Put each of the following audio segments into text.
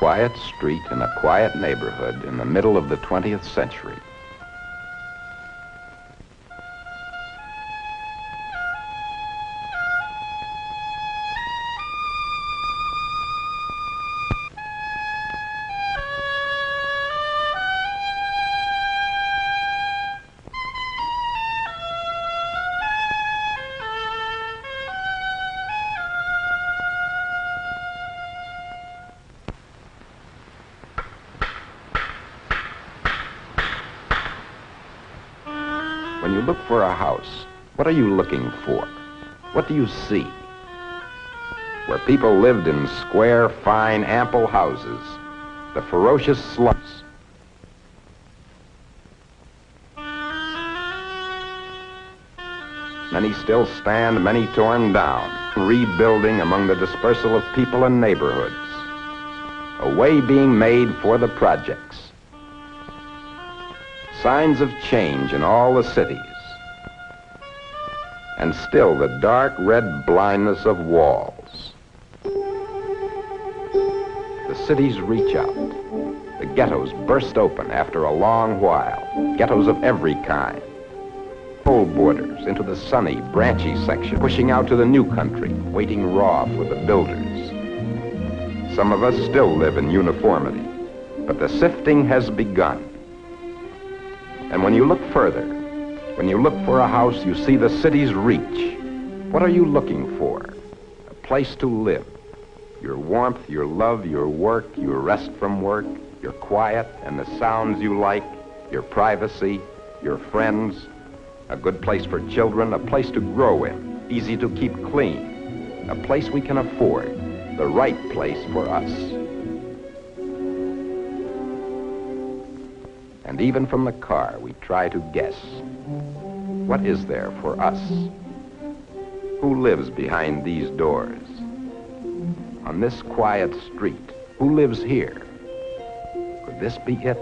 quiet street in a quiet neighborhood in the middle of the 20th century. When you look for a house, what are you looking for? What do you see? Where people lived in square, fine, ample houses, the ferocious slums. Many still stand, many torn down, rebuilding among the dispersal of people and neighborhoods. A way being made for the projects. Signs of change in all the cities. And still the dark red blindness of walls. The cities reach out. The ghettos burst open after a long while. Ghettos of every kind. Coal borders into the sunny, branchy section, pushing out to the new country, waiting raw for the builders. Some of us still live in uniformity, but the sifting has begun. And when you look further, when you look for a house, you see the city's reach. What are you looking for? A place to live. Your warmth, your love, your work, your rest from work, your quiet and the sounds you like, your privacy, your friends, a good place for children, a place to grow in, easy to keep clean, a place we can afford, the right place for us. And even from the car, we try to guess. What is there for us? Who lives behind these doors? On this quiet street, who lives here? Could this be it?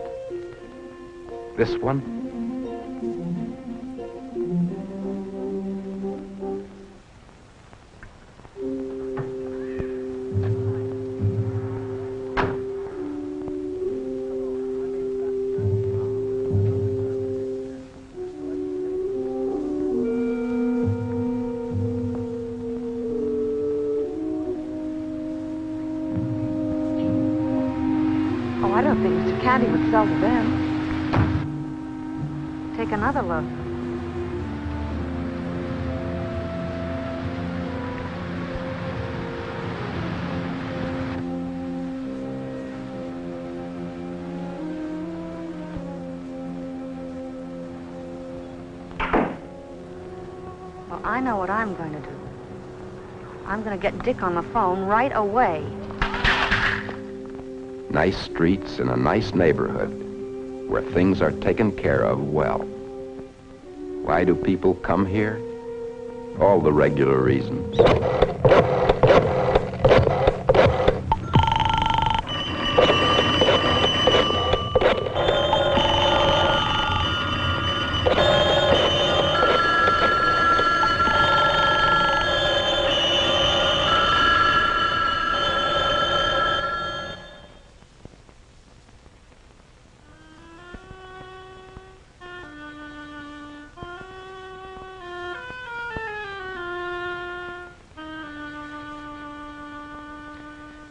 This one? I don't think Mr. Candy would sell to them. Take another look. Well, I know what I'm going to do. I'm going to get Dick on the phone right away. Nice streets in a nice neighborhood where things are taken care of well. Why do people come here? All the regular reasons.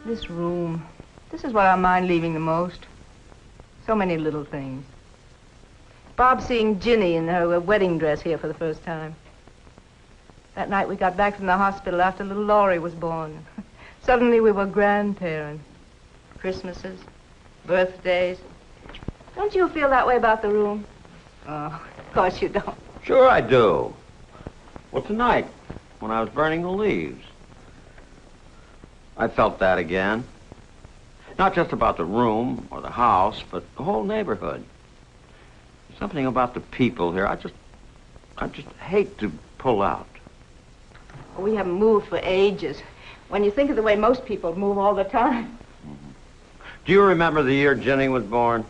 This room, this is what I mind leaving the most. So many little things. Bob seeing Ginny in her wedding dress here for the first time. That night we got back from the hospital after little Laurie was born. Suddenly we were grandparents. Christmases, birthdays. Don't you feel that way about the room? Oh, of course you don't. Sure I do. Well, tonight, when I was burning the leaves, I felt that again. Not just about the room or the house, but the whole neighborhood. Something about the people here. I just hate to pull out. We haven't moved for ages. When you think of the way most people move all the time. Do you remember the year Jenny was born?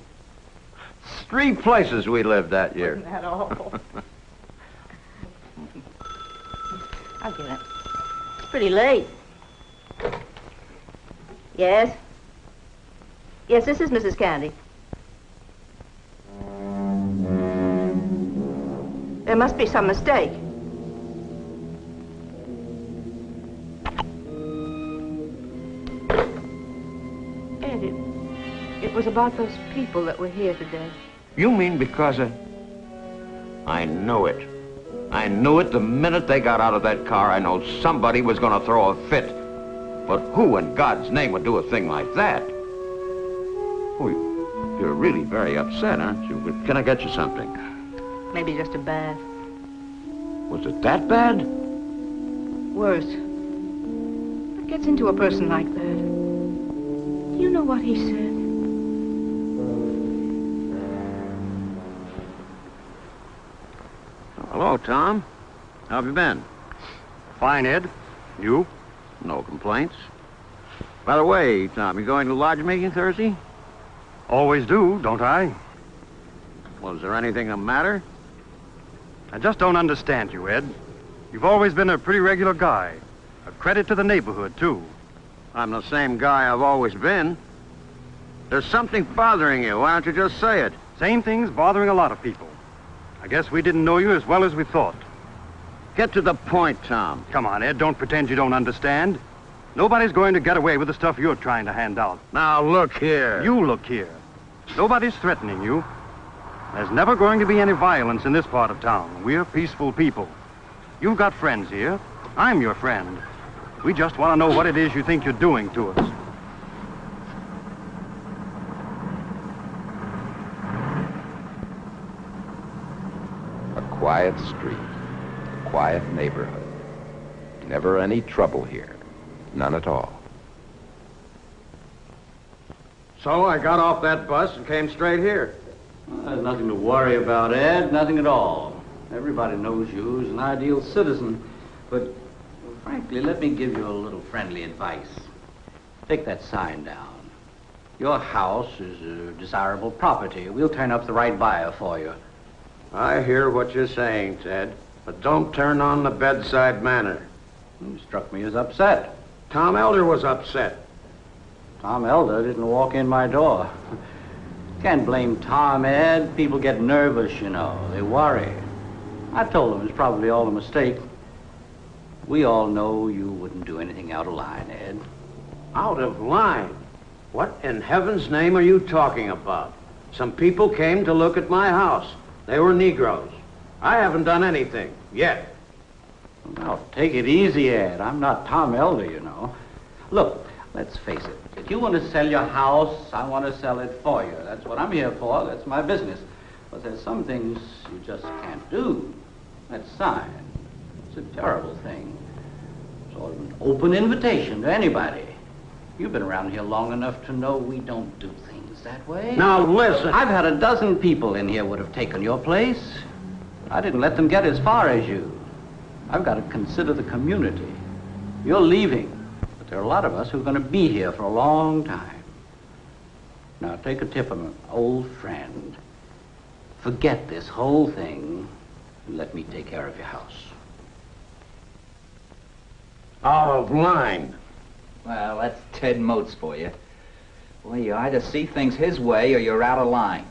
3 places we lived that year. Wasn't that awful? I'll get it. It's pretty late. Yes? Yes, this is Mrs. Candy. There must be some mistake. Ed, it was about those people that were here today. You mean because of... I knew it. I knew it the minute they got out of that car. I know somebody was going to throw a fit. But who in God's name would do a thing like that? Oh, you're really very upset, aren't you? But can I get you something? Maybe just a bath. Was it that bad? Worse. What gets into a person like that? Do you know what he said? Hello, Tom. How have you been? Fine, Ed. You? No complaints. By the way, Tom, you going to lodge making Thursday? Always do, don't I? Well, is there anything the matter? I just don't understand you, Ed. You've always been a pretty regular guy. A credit to the neighborhood, too. I'm the same guy I've always been. There's something bothering you. Why don't you just say it? Same thing's bothering a lot of people. I guess we didn't know you as well as we thought. Get to the point, Tom. Come on, Ed, don't pretend you don't understand. Nobody's going to get away with the stuff you're trying to hand out. Now, look here. You look here. Nobody's threatening you. There's never going to be any violence in this part of town. We're peaceful people. You've got friends here. I'm your friend. We just want to know what it is you think you're doing to us. A quiet street, a quiet neighborhood. Never any trouble here. None at all. So I got off that bus and came straight here. Well, there's nothing to worry about, Ed. Nothing at all. Everybody knows you as an ideal citizen. But, frankly, let me give you a little friendly advice. Take that sign down. Your house is a desirable property. We'll turn up the right buyer for you. I hear what you're saying, Ted, but don't turn on the bedside manner. You struck me as upset. Tom Elder was upset. Tom Elder didn't walk in my door. Can't blame Tom, Ed. People get nervous, you know. They worry. I told him it's probably all a mistake. We all know you wouldn't do anything out of line, Ed. Out of line? What in heaven's name are you talking about? Some people came to look at my house. They were Negroes. I haven't done anything, yet. Now, take it easy, Ed. I'm not Tom Elder, you know. Look, let's face it. If you want to sell your house, I want to sell it for you. That's what I'm here for. That's my business. But there's some things you just can't do. That sign. It's a terrible thing. Sort of an open invitation to anybody. You've been around here long enough to know we don't do things that way. Now, listen. I've had a dozen people in here would have taken your place. I didn't let them get as far as you. I've got to consider the community. You're leaving, but there are a lot of us who are going to be here for a long time. Now, take a tip from an old friend. Forget this whole thing and let me take care of your house. Out of line. Well, that's Ted Moats for you. Well, you either see things his way or you're out of line.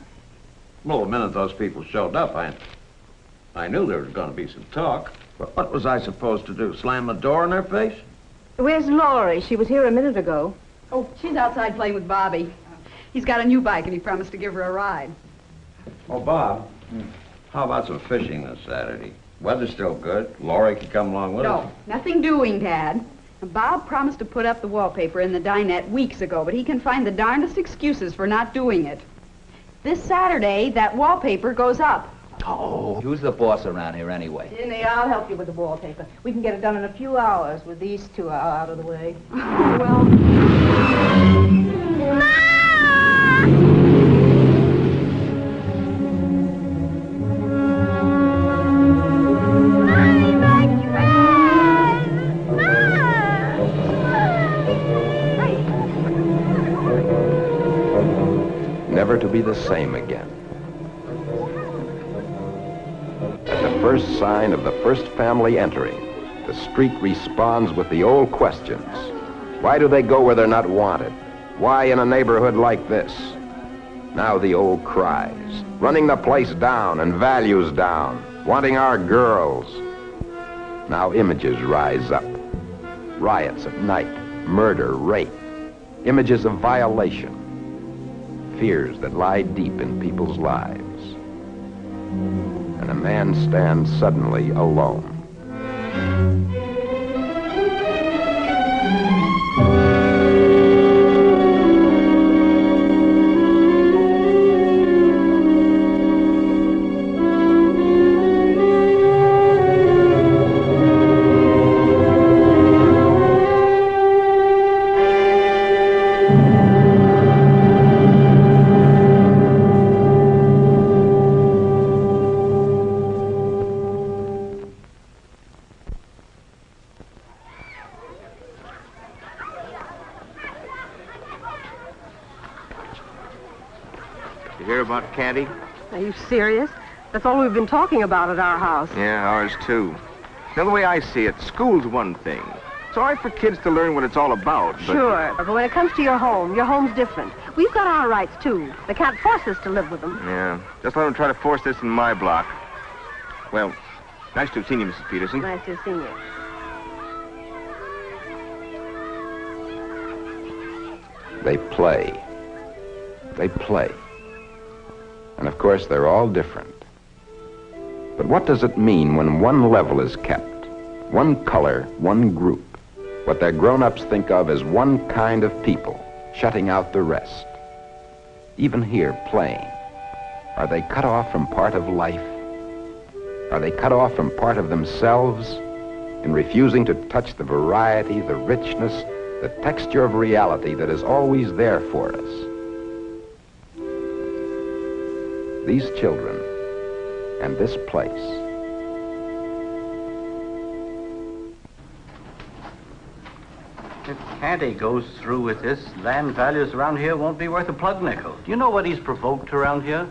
Well, the minute those people showed up, I knew there was going to be some talk. But what was I supposed to do, slam the door in their face? Where's Laurie? She was here a minute ago. Oh, she's outside playing with Bobby. He's got a new bike and he promised to give her a ride. Oh, Bob, how about some fishing this Saturday? Weather's still good. Laurie could come along with us. No, nothing doing, Dad. Bob promised to put up the wallpaper in the dinette weeks ago, but he can find the darndest excuses for not doing it. This Saturday, that wallpaper goes up. Oh, who's the boss around here anyway? Ginny, I'll help you with the wallpaper. We can get it done in a few hours with these two out of the way. Well... Never to be the same again. At the first sign of the first family entering, the street responds with the old questions. Why do they go where they're not wanted? Why in a neighborhood like this? Now the old cries, running the place down and values down, wanting our girls. Now images rise up. Riots at night, murder, rape, images of violation, fears that lie deep in people's lives. And a man stands suddenly alone. You hear about Candy? Are you serious? That's all we've been talking about at our house. Yeah, ours too. Now, the way I see it, school's one thing. It's all right for kids to learn what it's all about, but... Sure, but when it comes to your home's different. We've got our rights, too. They can't force us to live with them. Yeah, just let them try to force this in my block. Well, nice to have seen you, Mrs. Peterson. Nice to have seen you. They play. They play. And of course, they're all different. But what does it mean when one level is kept? One color, one group. What their grown-ups think of as one kind of people, shutting out the rest. Even here, playing. Are they cut off from part of life? Are they cut off from part of themselves in refusing to touch the variety, the richness, the texture of reality that is always there for us? These children and this place. If Canty goes through with this, land values around here won't be worth a plug nickel. Do you know what he's provoked around here?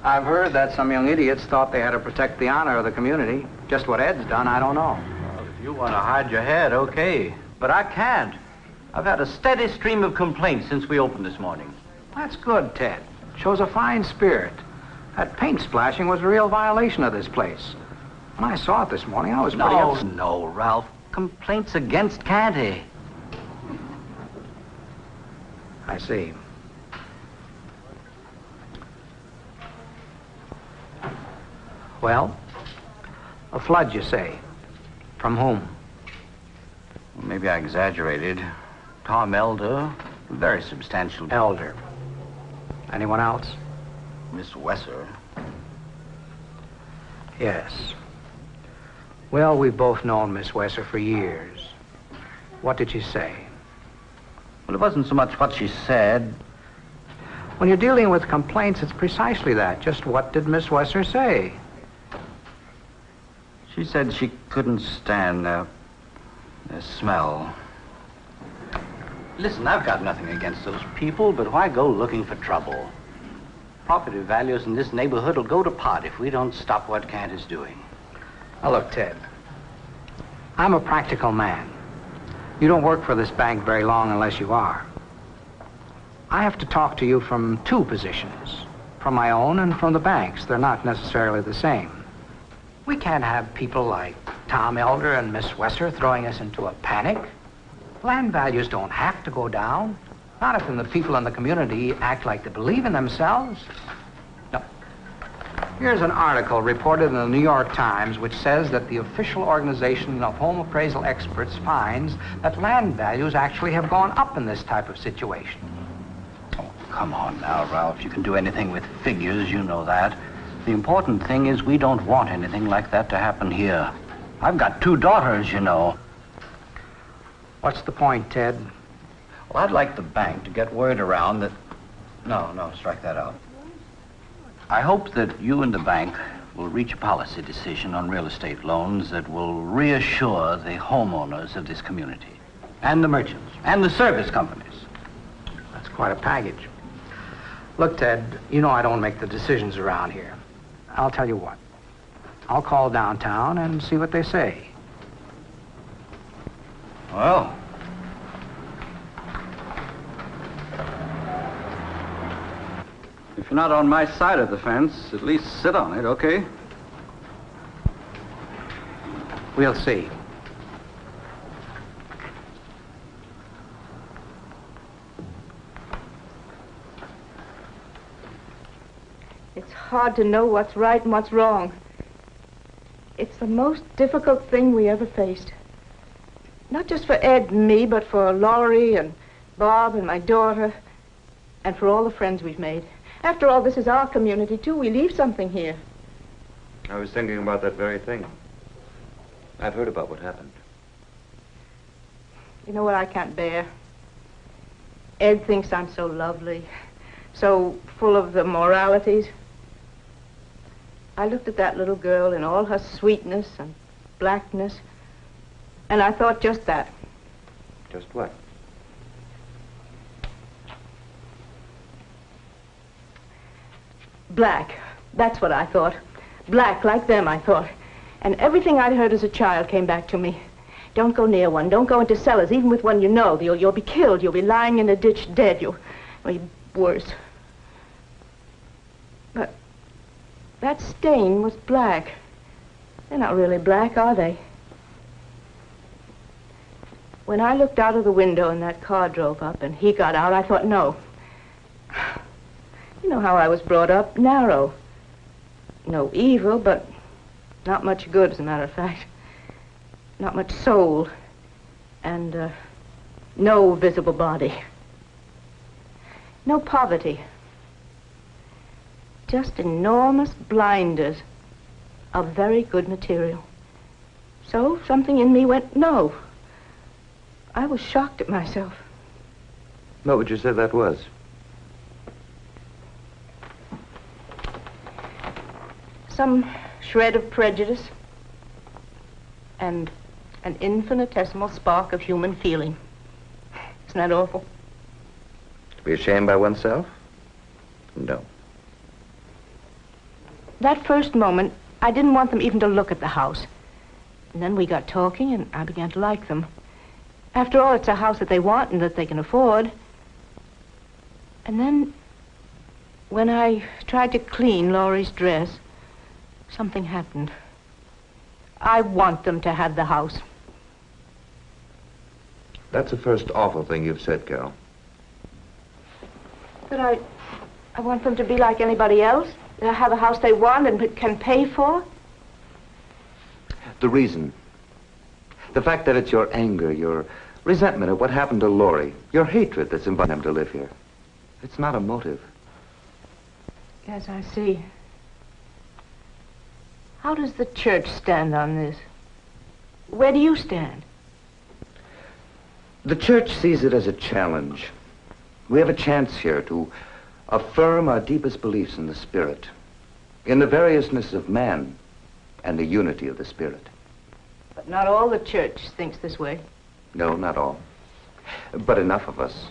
I've heard that some young idiots thought they had to protect the honor of the community. Just what Ed's done, I don't know. Well, if you want to hide your head, okay. But I can't. I've had a steady stream of complaints since we opened this morning. That's good, Ted. Shows a fine spirit. That paint splashing was a real violation of this place. When I saw it this morning, I was pretty upset. No, Ralph. Complaints against Canty. I see. Well, a flood, you say? From whom? Well, maybe I exaggerated. Tom Elder, very substantial. Elder. Anyone else? Miss Wesser. Yes. Well, we've both known Miss Wesser for years. What did she say? Well, it wasn't so much what she said. When you're dealing with complaints, it's precisely that. Just what did Miss Wesser say? She said she couldn't stand the smell. Listen, I've got nothing against those people, but why go looking for trouble? Property values in this neighborhood will go to pot if we don't stop what Kent is doing. Now, look, Ted. I'm a practical man. You don't work for this bank very long unless you are. I have to talk to you from two positions. From my own and from the bank's. They're not necessarily the same. We can't have people like Tom Elder and Miss Wesser throwing us into a panic. Land values don't have to go down. Not if the people in the community act like they believe in themselves. No. Here's an article reported in the New York Times which says that the official organization of home appraisal experts finds that land values actually have gone up in this type of situation. Oh, come on now, Ralph. You can do anything with figures, you know that. The important thing is we don't want anything like that to happen here. I've got 2 daughters, you know. What's the point, Ted? Well, I'd like the bank to get word around that... No, strike that out. I hope that you and the bank will reach a policy decision on real estate loans that will reassure the homeowners of this community. And the merchants. And the service companies. That's quite a package. Look, Ted, you know I don't make the decisions around here. I'll tell you what. I'll call downtown and see what they say. Well... If you're not on my side of the fence, at least sit on it, okay? We'll see. It's hard to know what's right and what's wrong. It's the most difficult thing we ever faced. Not just for Ed and me, but for Laurie and Bob and my daughter, and for all the friends we've made. After all, this is our community, too. We leave something here. I was thinking about that very thing. I've heard about what happened. You know what I can't bear? Ed thinks I'm so lovely, so full of the moralities. I looked at that little girl in all her sweetness and blackness, and I thought just that. Just what? Black. That's what I thought. Black, like them, I thought. And everything I'd heard as a child came back to me. Don't go near one. Don't go into cellars, even with one you know. You'll be killed. You'll be lying in a ditch dead. You'll be worse. But that stain was black. They're not really black, are they? When I looked out of the window and that car drove up and he got out, I thought, no. You know how I was brought up, narrow. No evil, but not much good, as a matter of fact. Not much soul. And no visible body. No poverty. Just enormous blinders of very good material. So something in me went, no. I was shocked at myself. What would you say that was? Some shred of prejudice and an infinitesimal spark of human feeling. Isn't that awful? To be ashamed by oneself? No. That first moment, I didn't want them even to look at the house. And then we got talking, and I began to like them. After all, it's a house that they want and that they can afford. And then, when I tried to clean Laurie's dress, something happened. I want them to have the house. That's the first awful thing you've said, Carol. But I want them to be like anybody else. They'll have a house they want and can pay for. The reason. The fact that it's your anger, your resentment of what happened to Laurie, your hatred that's inviting them to live here. It's not a motive. Yes, I see. How does the church stand on this? Where do you stand? The church sees it as a challenge. We have a chance here to affirm our deepest beliefs in the Spirit, in the variousness of man and the unity of the Spirit. But not all the church thinks this way. No, not all. But enough of us.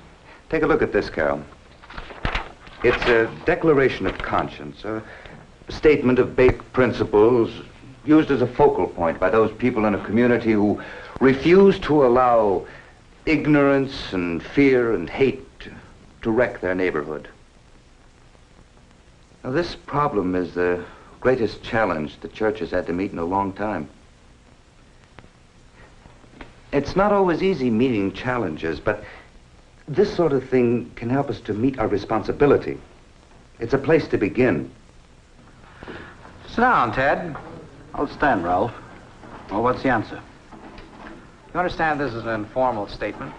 Take a look at this, Carol. It's a declaration of conscience, a statement of basic principles used as a focal point by those people in a community who refuse to allow ignorance and fear and hate to wreck their neighborhood. Now, this problem is the greatest challenge the church has had to meet in a long time. It's not always easy meeting challenges, but this sort of thing can help us to meet our responsibility. It's a place to begin. Sit down, Ted. I'll stand, Ralph. Well, what's the answer? You understand this is an informal statement.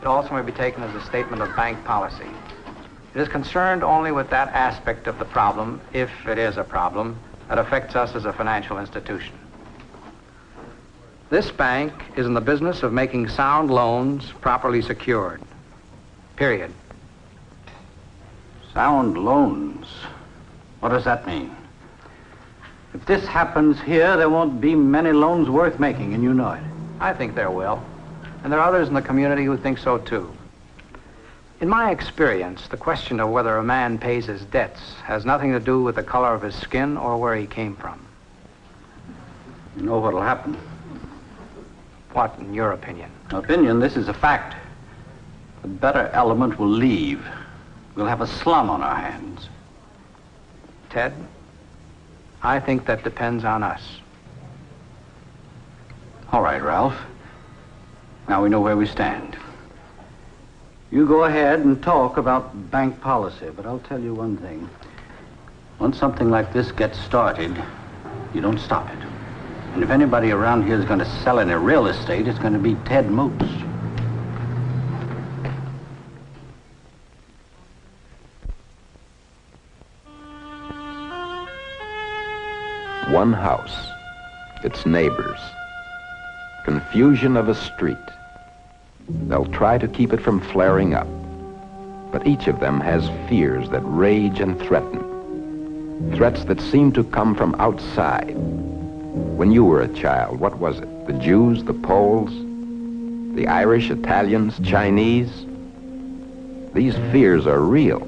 It also may be taken as a statement of bank policy. It is concerned only with that aspect of the problem, if it is a problem, that affects us as a financial institution. This bank is in the business of making sound loans properly secured. Period. Sound loans. What does that mean? If this happens here, there won't be many loans worth making, and you know it. I think there will. And there are others in the community who think so, too. In my experience, the question of whether a man pays his debts has nothing to do with the color of his skin or where he came from. You know what'll happen? What, in your opinion? Opinion, this is a fact. The better element will leave. We'll have a slum on our hands. Ted, I think that depends on us. All right, Ralph. Now we know where we stand. You go ahead and talk about bank policy, but I'll tell you one thing. Once something like this gets started, you don't stop it. And if anybody around here is going to sell any real estate, it's going to be Ted Moats. One house, its neighbors, confusion of a street. They'll try to keep it from flaring up, but each of them has fears that rage and threaten. Threats that seem to come from outside. When you were a child, what was it? The Jews, the Poles, the Irish, Italians, Chinese? These fears are real.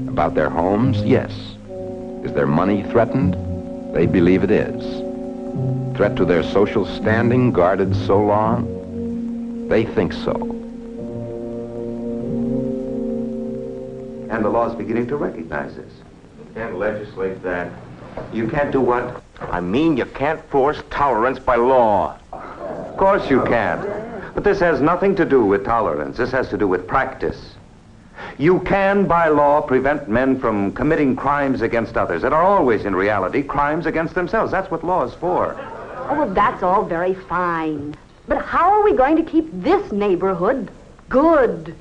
About their homes, yes. Is their money threatened? They believe it is. Threat to their social standing guarded so long? They think so. And the law's beginning to recognize this. You can't legislate that. You can't do what? I mean, you can't force tolerance by law. Of course you can't. But this has nothing to do with tolerance. This has to do with practice. You can, by law, prevent men from committing crimes against others that are always, in reality, crimes against themselves. That's what law is for. Oh, well, that's all very fine. But how are we going to keep this neighborhood good?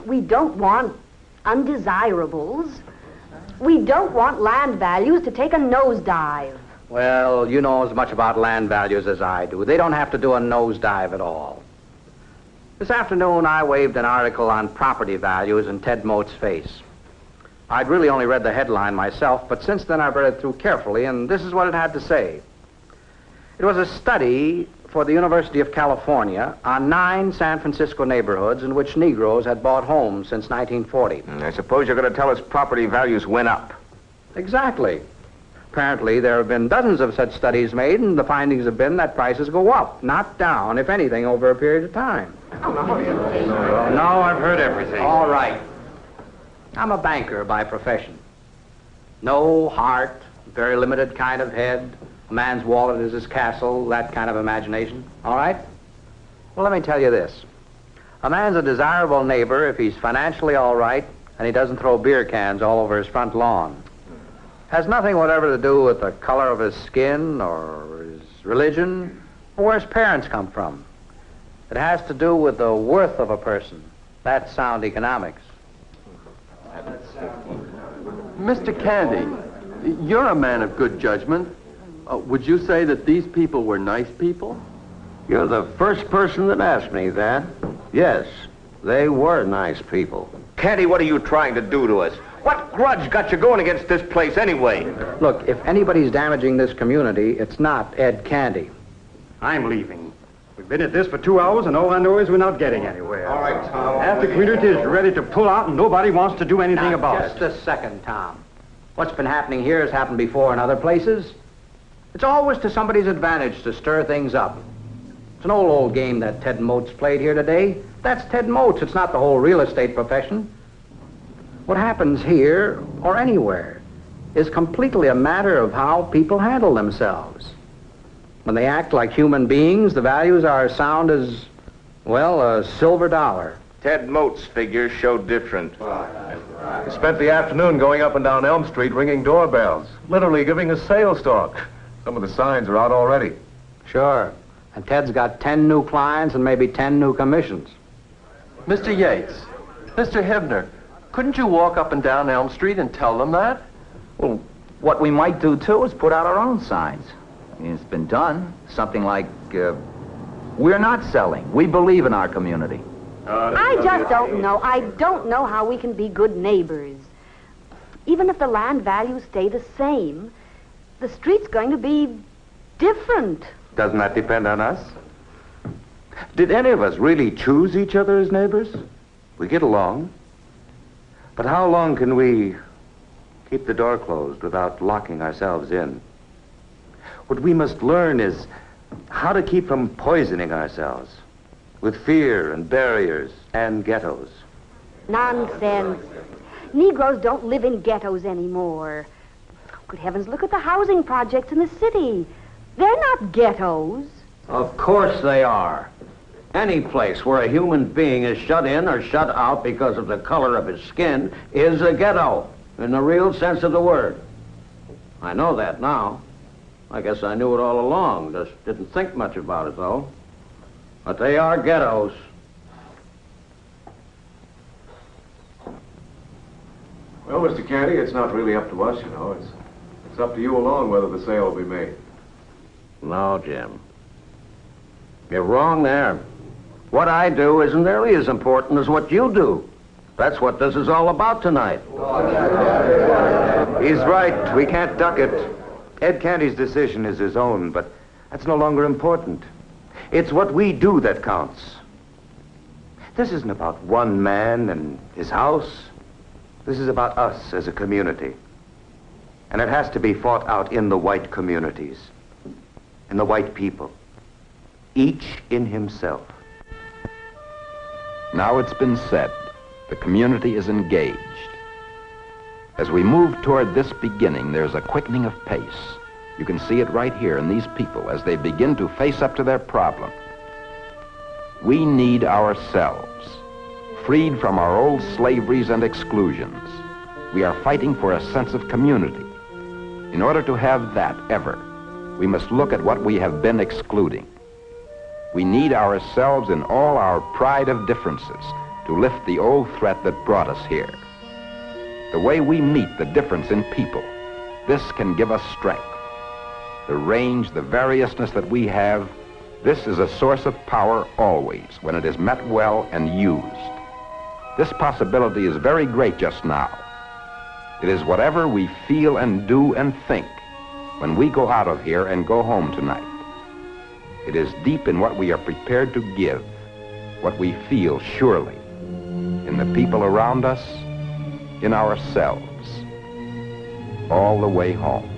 We don't want undesirables. We don't want land values to take a nosedive. Well, you know as much about land values as I do. They don't have to do a nosedive at all. This afternoon, I waved an article on property values in Ted Moat's face. I'd really only read the headline myself, but since then I've read it through carefully, and this is what it had to say. It was a study for the University of California on 9 San Francisco neighborhoods in which Negroes had bought homes since 1940. I suppose you're going to tell us property values went up. Exactly. Apparently, there have been dozens of such studies made, and the findings have been that prices go up, not down, if anything, over a period of time. Now I've heard everything. All right. I'm a banker by profession. No heart, very limited kind of head. A man's wallet is his castle, that kind of imagination. All right? Well, let me tell you this. A man's a desirable neighbor if he's financially all right and he doesn't throw beer cans all over his front lawn. Has nothing whatever to do with the color of his skin or his religion or where his parents come from. It has to do with the worth of a person. That's sound economics. Mr. Candy, you're a man of good judgment. Would you say that these people were nice people? You're the first person that asked me that. Yes, they were nice people. Candy, what are you trying to do to us? What grudge got you going against this place anyway? Look, if anybody's damaging this community, it's not Ed Candy. I'm leaving. We've been at this for 2 hours, and all I know is we're not getting anywhere. All right, Tom. Half the community is ready to pull out, and nobody wants to do anything about Just it. a second, Tom. What's been happening here has happened before in other places. It's always to somebody's advantage to stir things up. It's an old game that Ted Moats played here today. That's Ted Moats. It's not the whole real estate profession. What happens here, or anywhere, is completely a matter of how people handle themselves. When they act like human beings, the values are as sound as, well, a silver dollar. Ted Moat's figures show different. He spent the afternoon going up and down Elm Street ringing doorbells, literally giving a sales talk. Some of the signs are out already. Sure. And Ted's got 10 new clients and maybe 10 new commissions. Mr. Yates, Mr. Hibner, couldn't you walk up and down Elm Street and tell them that? Well, what we might do, too, is put out our own signs. I mean, it's been done. Something like, we're not selling. We believe in our community. I just don't know. I don't know how we can be good neighbors. Even if the land values stay the same, the street's going to be different. Doesn't that depend on us? Did any of us really choose each other as neighbors? We get along. But how long can we keep the door closed without locking ourselves in? What we must learn is how to keep from poisoning ourselves with fear and barriers and ghettos. Nonsense. Negroes don't live in ghettos anymore. Good heavens, look at the housing projects in the city. They're not ghettos. Of course they are. Any place where a human being is shut in or shut out because of the color of his skin is a ghetto, in the real sense of the word. I know that now. I guess I knew it all along, just didn't think much about it, though. But they are ghettos. Well, Mr. Candy, it's not really up to us, you know. It's up to you alone whether the sale will be made. No, Jim. You're wrong there. What I do isn't nearly as important as what you do. That's what this is all about tonight. He's right. We can't duck it. Ed Candy's decision is his own, but that's no longer important. It's what we do that counts. This isn't about one man and his house. This is about us as a community. And it has to be fought out in the white communities, in the white people, each in himself. Now it's been said, the community is engaged. As we move toward this beginning, there's a quickening of pace. You can see it right here in these people as they begin to face up to their problem. We need ourselves, freed from our old slaveries and exclusions. We are fighting for a sense of community. In order to have that ever, we must look at what we have been excluding. We need ourselves in all our pride of differences to lift the old threat that brought us here. The way we meet the difference in people, this can give us strength. The range, the variousness that we have, this is a source of power always when it is met well and used. This possibility is very great just now. It is whatever we feel and do and think when we go out of here and go home tonight. It is deep in what we are prepared to give, what we feel surely, in the people around us, in ourselves, all the way home.